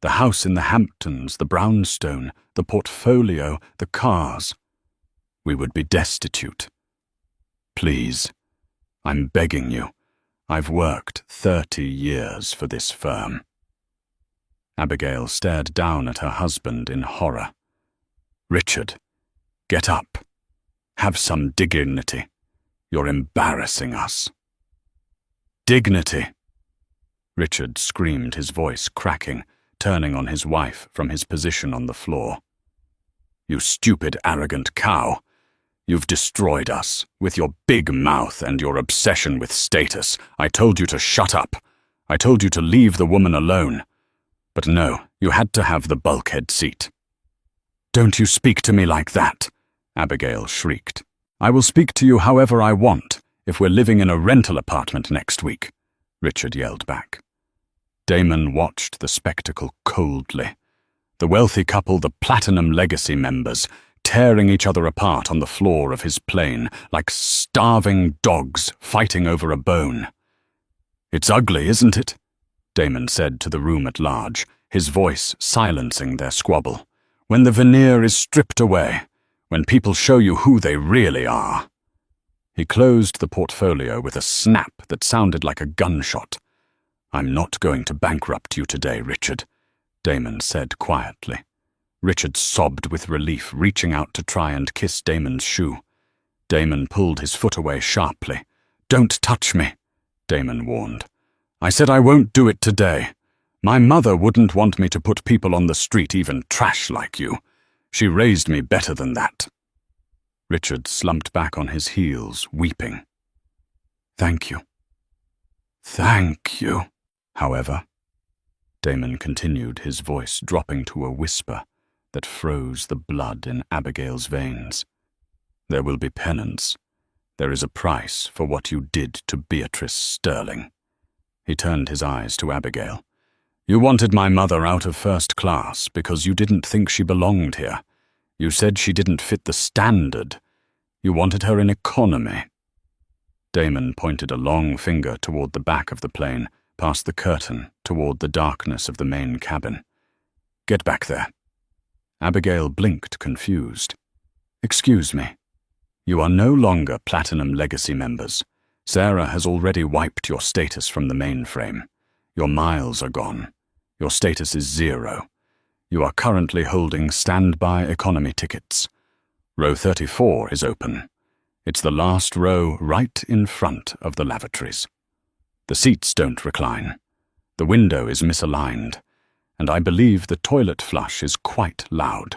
The house in the Hamptons, the brownstone, the portfolio, the cars. We would be destitute. Please, I'm begging you. I've worked 30 years for this firm. Abigail stared down at her husband in horror. Richard, get up. Have some dignity. You're embarrassing us. Dignity! Richard screamed, his voice cracking, turning on his wife from his position on the floor. You stupid, arrogant cow. You've destroyed us, with your big mouth and your obsession with status. I told you to shut up. I told you to leave the woman alone. But no, you had to have the bulkhead seat. Don't you speak to me like that, Abigail shrieked. I will speak to you however I want, if we're living in a rental apartment next week, Richard yelled back. Damon watched the spectacle coldly. The wealthy couple, the Platinum Legacy members, tearing each other apart on the floor of his plane, like starving dogs fighting over a bone. It's ugly, isn't it? Damon said to the room at large, his voice silencing their squabble. When the veneer is stripped away, when people show you who they really are. He closed the portfolio with a snap that sounded like a gunshot. I'm not going to bankrupt you today, Richard, Damon said quietly. Richard sobbed with relief, reaching out to try and kiss Damon's shoe. Damon pulled his foot away sharply. Don't touch me, Damon warned. I said I won't do it today. My mother wouldn't want me to put people on the street, even trash like you. She raised me better than that. Richard slumped back on his heels, weeping. Thank you. Thank you. However, Damon continued, his voice dropping to a whisper that froze the blood in Abigail's veins. There will be penance. There is a price for what you did to Beatrice Sterling. He turned his eyes to Abigail. You wanted my mother out of first class because you didn't think she belonged here. You said she didn't fit the standard. You wanted her in economy. Damon pointed a long finger toward the back of the plane, past the curtain, toward the darkness of the main cabin. Get back there. Abigail blinked, confused. Excuse me. You are no longer Platinum Legacy members. Sarah has already wiped your status from the mainframe. Your miles are gone. Your status is 0. You are currently holding standby economy tickets. Row 34 is open. It's the last row right in front of the lavatories. The seats don't recline. The window is misaligned, and I believe the toilet flush is quite loud.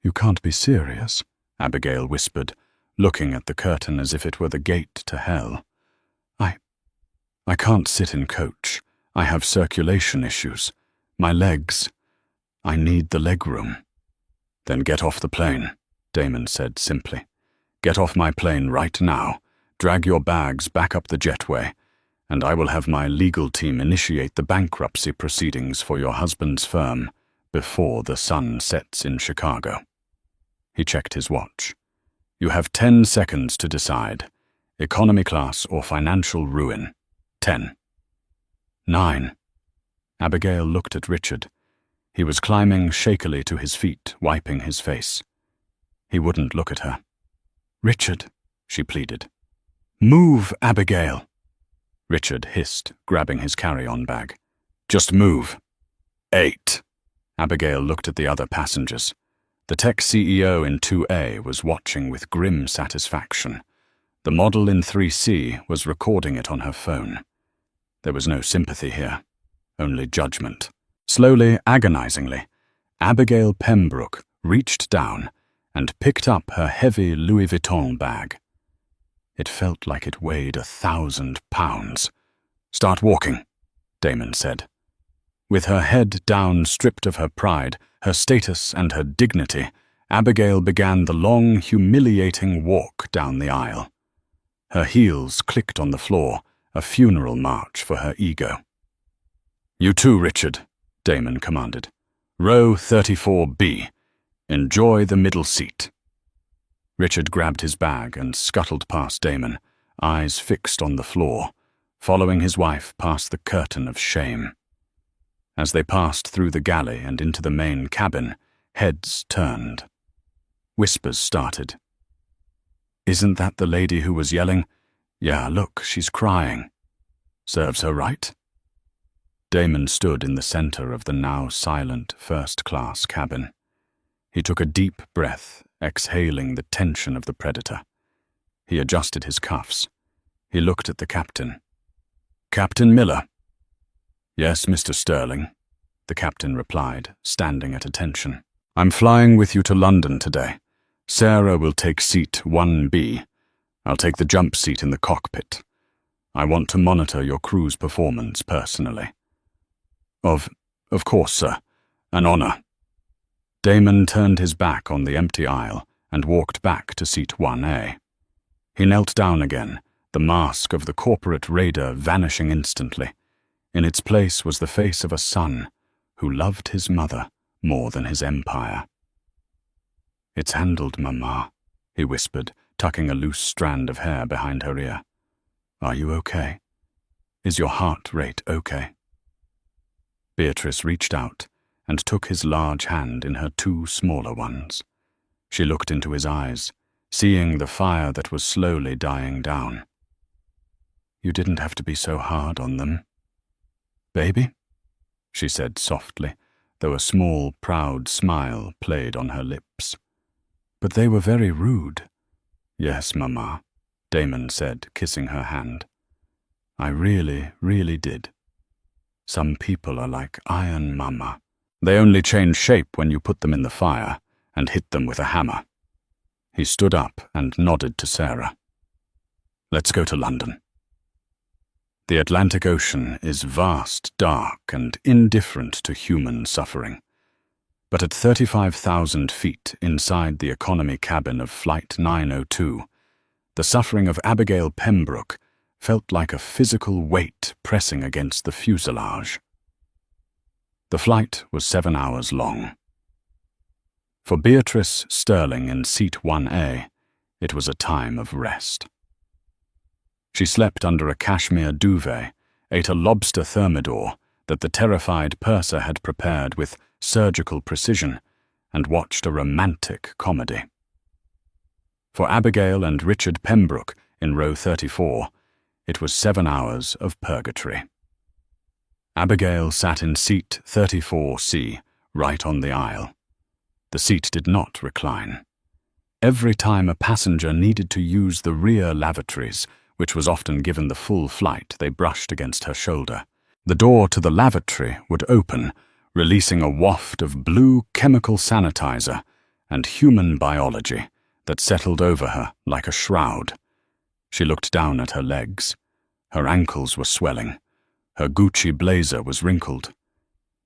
You can't be serious, Abigail whispered, looking at the curtain as if it were the gate to hell. I can't sit in coach. I have circulation issues. My legs. I need the legroom. Then get off the plane. Damon said simply. "Get off my plane right now, drag your bags back up the jetway, and I will have my legal team initiate the bankruptcy proceedings for your husband's firm before the sun sets in Chicago." He checked his watch. "You have 10 seconds to decide. Economy class or financial ruin. 10. 9. Abigail looked at Richard. He was climbing shakily to his feet, wiping his face. He wouldn't look at her. "Richard," she pleaded. "Move, Abigail." Richard hissed, grabbing his carry-on bag. "Just move." 8. Abigail looked at the other passengers. The tech CEO in 2A was watching with grim satisfaction. The model in 3C was recording it on her phone. There was no sympathy here, only judgment. Slowly, agonizingly, Abigail Pembroke reached down and picked up her heavy Louis Vuitton bag. It felt like it weighed 1,000 pounds. "Start walking," Damon said. With her head down, stripped of her pride, her status and her dignity, Abigail began the long, humiliating walk down the aisle. Her heels clicked on the floor, a funeral march for her ego. "You too, Richard," Damon commanded. "Row 34B. Enjoy the middle seat." Richard grabbed his bag and scuttled past Damon, eyes fixed on the floor, following his wife past the curtain of shame. As they passed through the galley and into the main cabin, heads turned. Whispers started. "Isn't that the lady who was yelling? Yeah, look, she's crying. Serves her right?" Damon stood in the center of the now silent first-class cabin. He took a deep breath, exhaling the tension of the predator. He adjusted his cuffs. He looked at the captain. "Captain Miller." "Yes, Mr. Sterling," the captain replied, standing at attention. "I'm flying with you to London today. Sarah will take seat 1B. I'll take the jump seat in the cockpit. I want to monitor your crew's performance personally." Of course, sir. An honor." Damon turned his back on the empty aisle and walked back to seat 1A. He knelt down again, the mask of the corporate raider vanishing instantly. In its place was the face of a son who loved his mother more than his empire. "It's handled, Mama," he whispered, tucking a loose strand of hair behind her ear. "Are you okay? Is your heart rate okay?" Beatrice reached out and took his large hand in her 2 smaller ones. She looked into his eyes, seeing the fire that was slowly dying down. "You didn't have to be so hard on them." "Baby?" she said softly, though a small, proud smile played on her lips. "But they were very rude." "Yes, Mama," Damon said, kissing her hand. "I really, really did. Some people are like iron, Mama. They only change shape when you put them in the fire and hit them with a hammer." He stood up and nodded to Sarah. "Let's go to London." The Atlantic Ocean is vast, dark, and indifferent to human suffering. But at 35,000 feet inside the economy cabin of Flight 902, the suffering of Abigail Pembroke felt like a physical weight pressing against the fuselage. The flight was 7 hours long. For Beatrice Sterling in seat 1A, it was a time of rest. She slept under a cashmere duvet, ate a lobster thermidor that the terrified purser had prepared with surgical precision, and watched a romantic comedy. For Abigail and Richard Pembroke in row 34, it was 7 hours of purgatory. Abigail sat in seat 34C, right on the aisle. The seat did not recline. Every time a passenger needed to use the rear lavatories, which was often given the full flight, they brushed against her shoulder. The door to the lavatory would open, releasing a waft of blue chemical sanitizer and human biology that settled over her like a shroud. She looked down at her legs. Her ankles were swelling. Her Gucci blazer was wrinkled.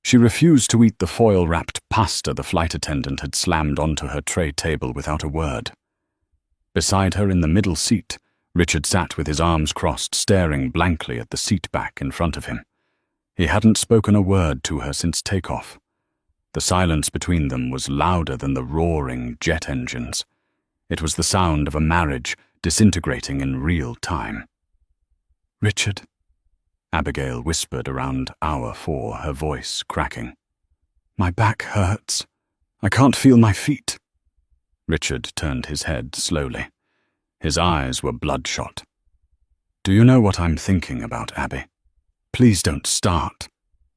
She refused to eat the foil-wrapped pasta the flight attendant had slammed onto her tray table without a word. Beside her in the middle seat, Richard sat with his arms crossed, staring blankly at the seat back in front of him. He hadn't spoken a word to her since takeoff. The silence between them was louder than the roaring jet engines. It was the sound of a marriage disintegrating in real time. "Richard," Abigail whispered around hour 4, her voice cracking. "My back hurts. I can't feel my feet." Richard turned his head slowly. His eyes were bloodshot. "Do you know what I'm thinking about, Abby? Please don't start,"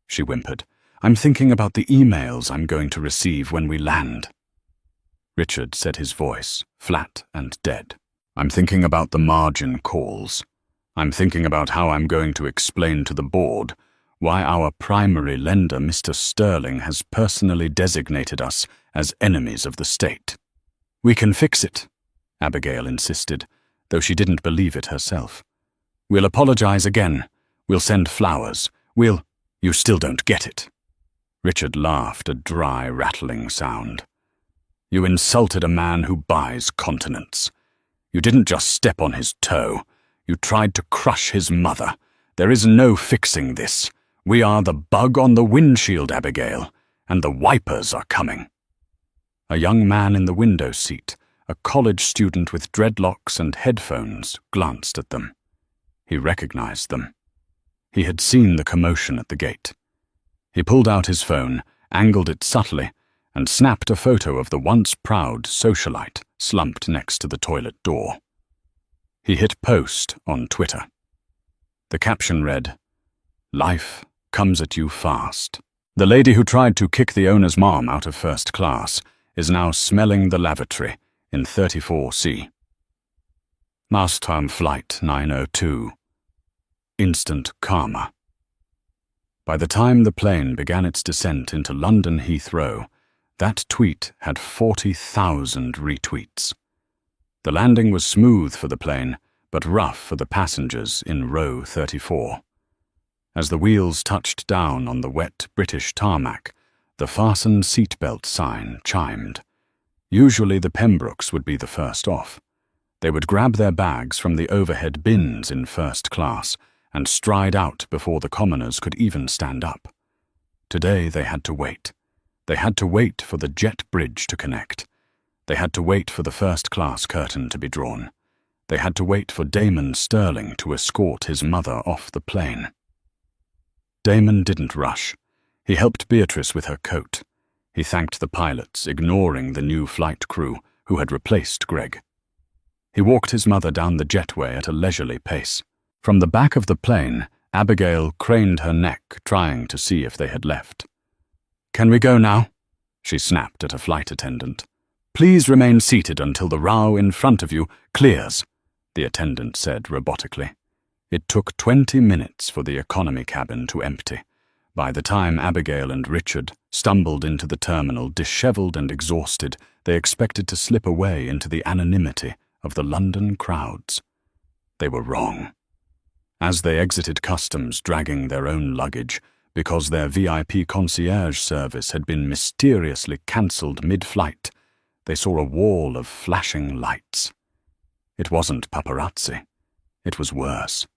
she whimpered. "I'm thinking about the emails I'm going to receive when we land." Richard said, his voice flat and dead. "I'm thinking about the margin calls. I'm thinking about how I'm going to explain to the board why our primary lender, Mr. Sterling, has personally designated us as enemies of the state." "We can fix it," Abigail insisted, though she didn't believe it herself. "We'll apologize again. We'll send flowers. You still don't get it." Richard laughed, a dry, rattling sound. "You insulted a man who buys continents. You didn't just step on his toe. You tried to crush his mother. There is no fixing this. We are the bug on the windshield, Abigail, and the wipers are coming." A young man in the window seat, a college student with dreadlocks and headphones, glanced at them. He recognized them. He had seen the commotion at the gate. He pulled out his phone, angled it subtly, and snapped a photo of the once proud socialite slumped next to the toilet door. He hit post on Twitter. The caption read, "Life comes at you fast. The lady who tried to kick the owner's mom out of first class is now smelling the lavatory in 34C. Last time flight 902. Instant karma." By the time the plane began its descent into London Heathrow, that tweet had 40,000 retweets. The landing was smooth for the plane, but rough for the passengers in row 34. As the wheels touched down on the wet British tarmac, the fasten seatbelt sign chimed. Usually the Pembrokes would be the first off. They would grab their bags from the overhead bins in first class and stride out before the commoners could even stand up. Today they had to wait. They had to wait for the jet bridge to connect. They had to wait for the first-class curtain to be drawn. They had to wait for Damon Sterling to escort his mother off the plane. Damon didn't rush. He helped Beatrice with her coat. He thanked the pilots, ignoring the new flight crew who had replaced Greg. He walked his mother down the jetway at a leisurely pace. From the back of the plane, Abigail craned her neck, trying to see if they had left. "Can we go now?" she snapped at a flight attendant. "Please remain seated until the row in front of you clears," the attendant said robotically. It took 20 minutes for the economy cabin to empty. By the time Abigail and Richard stumbled into the terminal, disheveled and exhausted, they expected to slip away into the anonymity of the London crowds. They were wrong. As they exited customs, dragging their own luggage, because their VIP concierge service had been mysteriously cancelled mid-flight, they saw a wall of flashing lights. It wasn't paparazzi. It was worse.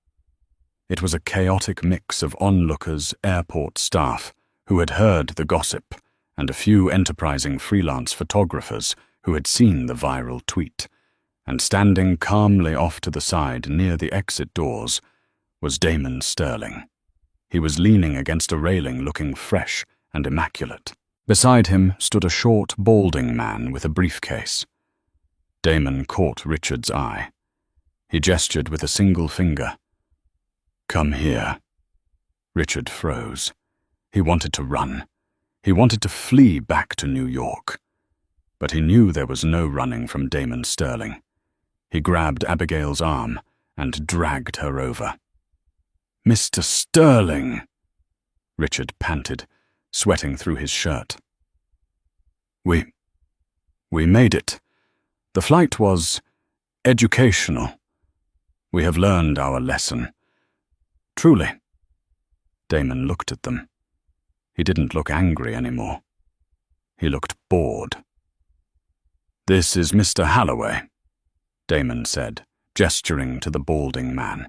It was a chaotic mix of onlookers, airport staff who had heard the gossip, and a few enterprising freelance photographers who had seen the viral tweet. And standing calmly off to the side near the exit doors was Damon Sterling. He was leaning against a railing, looking fresh and immaculate. Beside him stood a short, balding man with a briefcase. Damon caught Richard's eye. He gestured with a single finger. "Come here." Richard froze. He wanted to run. He wanted to flee back to New York. But he knew there was no running from Damon Sterling. He grabbed Abigail's arm and dragged her over. "Mr. Sterling!" Richard panted, sweating through his shirt. We made it. The flight was educational. We have learned our lesson. Truly." Damon looked at them. He didn't look angry anymore. He looked bored. "This is Mr. Halloway," Damon said, gesturing to the balding man.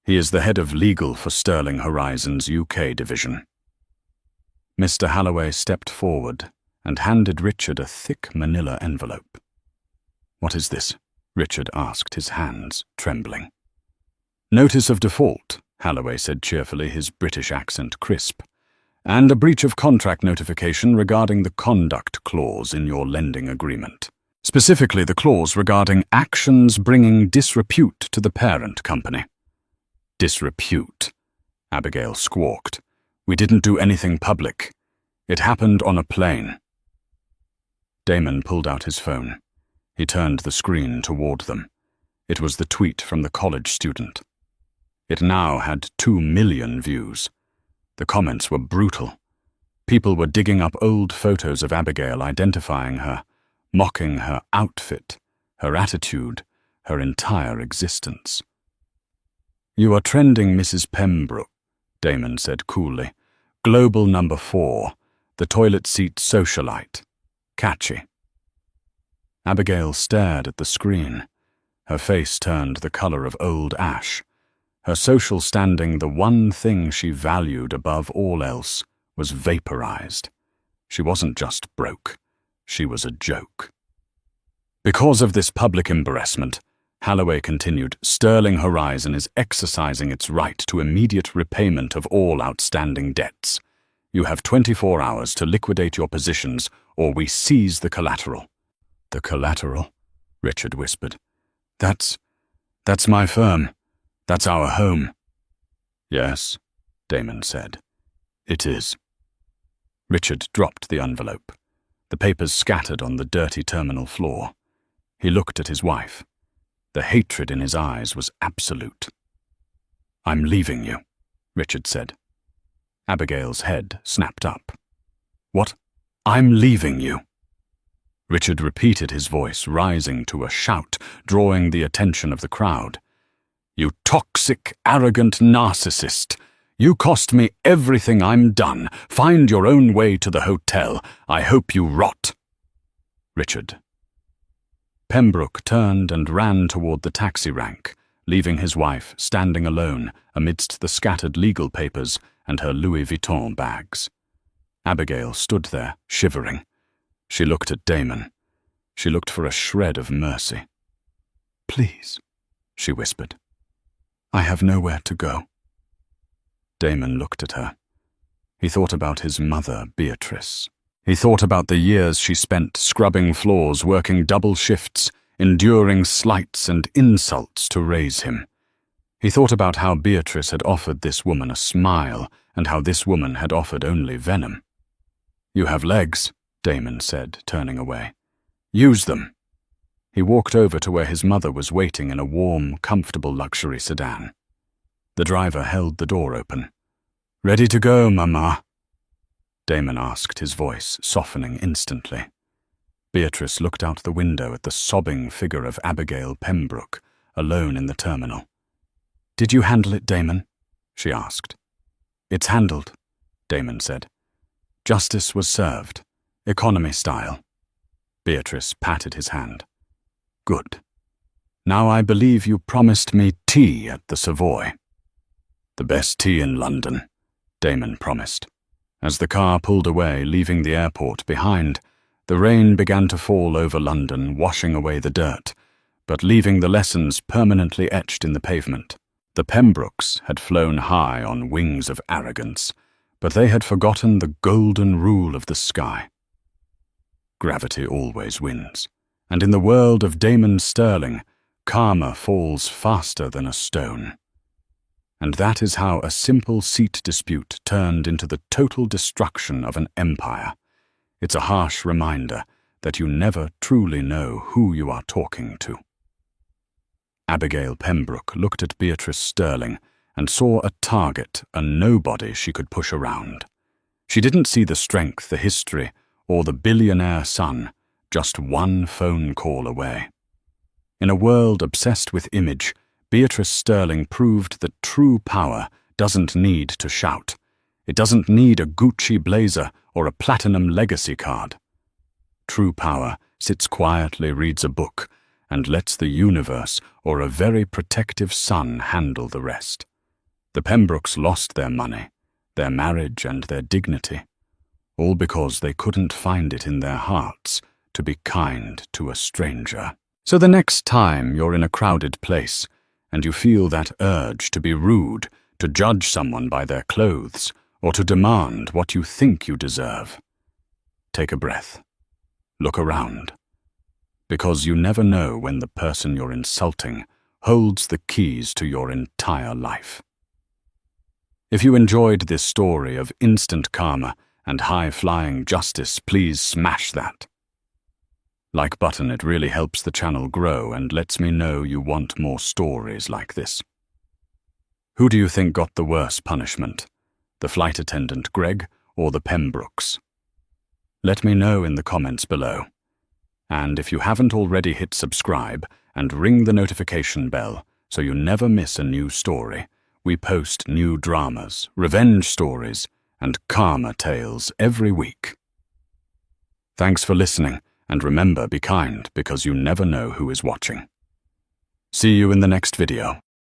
"He is the head of legal for Sterling Horizon's UK division." Mr. Halloway stepped forward and handed Richard a thick manila envelope. "What is this?" Richard asked, his hands trembling. "Notice of default," Halloway said cheerfully, his British accent crisp, "and a breach of contract notification regarding the conduct clause in your lending agreement. Specifically the clause regarding actions bringing disrepute to the parent company." "Disrepute," Abigail squawked. "We didn't do anything public. It happened on a plane." Damon pulled out his phone. He turned the screen toward them. It was the tweet from the college student. It now had 2 million views. The comments were brutal. People were digging up old photos of Abigail, identifying her, mocking her outfit, her attitude, her entire existence. "You are trending, Mrs. Pembroke," Damon said coolly. "Global number 4, the toilet seat socialite. Catchy." Abigail stared at the screen. Her face turned the color of old ash. Her social standing, the one thing she valued above all else, was vaporized. She wasn't just broke. She was a joke. "Because of this public embarrassment," Halloway continued, "Sterling Horizon is exercising its right to immediate repayment of all outstanding debts. You have 24 hours to liquidate your positions, or we seize the collateral." "The collateral?" Richard whispered. That's my firm. That's our home." "Yes," Damon said. "It is." Richard dropped the envelope. The papers scattered on the dirty terminal floor. He looked at his wife. The hatred in his eyes was absolute. "I'm leaving you," Richard said. Abigail's head snapped up. "What? I'm leaving you?" Richard repeated, his voice rising to a shout, drawing the attention of the crowd. "You toxic, arrogant narcissist! You cost me everything I'm done. Find your own way to the hotel. I hope you rot." Richard. Pembroke turned and ran toward the taxi rank, leaving his wife standing alone amidst the scattered legal papers and her Louis Vuitton bags. Abigail stood there, shivering. She looked at Damon. She looked for a shred of mercy. "Please," she whispered. "I have nowhere to go." Damon looked at her. He thought about his mother, Beatrice. He thought about the years she spent scrubbing floors, working double shifts, enduring slights and insults to raise him. He thought about how Beatrice had offered this woman a smile, and how this woman had offered only venom. "You have legs," Damon said, turning away. "Use them." He walked over to where his mother was waiting in a warm, comfortable luxury sedan. The driver held the door open. "Ready to go, Mama?" Damon asked, his voice softening instantly. Beatrice looked out the window at the sobbing figure of Abigail Pembroke, alone in the terminal. "Did you handle it, Damon?" she asked. "It's handled," Damon said. "Justice was served. Economy style." Beatrice patted his hand. "Good. Now I believe you promised me tea at the Savoy." "The best tea in London," Damon promised. As the car pulled away, leaving the airport behind, the rain began to fall over London, washing away the dirt, but leaving the lessons permanently etched in the pavement. The Pembrokes had flown high on wings of arrogance, but they had forgotten the golden rule of the sky. Gravity always wins, and in the world of Damon Sterling, karma falls faster than a stone. And that is how a simple seat dispute turned into the total destruction of an empire. It's a harsh reminder that you never truly know who you are talking to. Abigail Pembroke looked at Beatrice Sterling and saw a target, a nobody she could push around. She didn't see the strength, the history, or the billionaire son, just one phone call away. In a world obsessed with image, Beatrice Sterling proved that true power doesn't need to shout. It doesn't need a Gucci blazer or a platinum legacy card. True power sits quietly, reads a book, and lets the universe or a very protective sun handle the rest. The Pembrokes lost their money, their marriage, and their dignity, all because they couldn't find it in their hearts to be kind to a stranger. So the next time you're in a crowded place and you feel that urge to be rude, to judge someone by their clothes, or to demand what you think you deserve, take a breath. Look around. Because you never know when the person you're insulting holds the keys to your entire life. If you enjoyed this story of instant karma and high-flying justice, please smash that like button. It really helps the channel grow and lets me know you want more stories like this. Who do you think got the worst punishment? The flight attendant Greg or the Pembrokes? Let me know in the comments below. And if you haven't already, hit subscribe and ring the notification bell so you never miss a new story. We post new dramas, revenge stories, and karma tales every week. Thanks for listening, and remember, be kind because you never know who is watching. See you in the next video.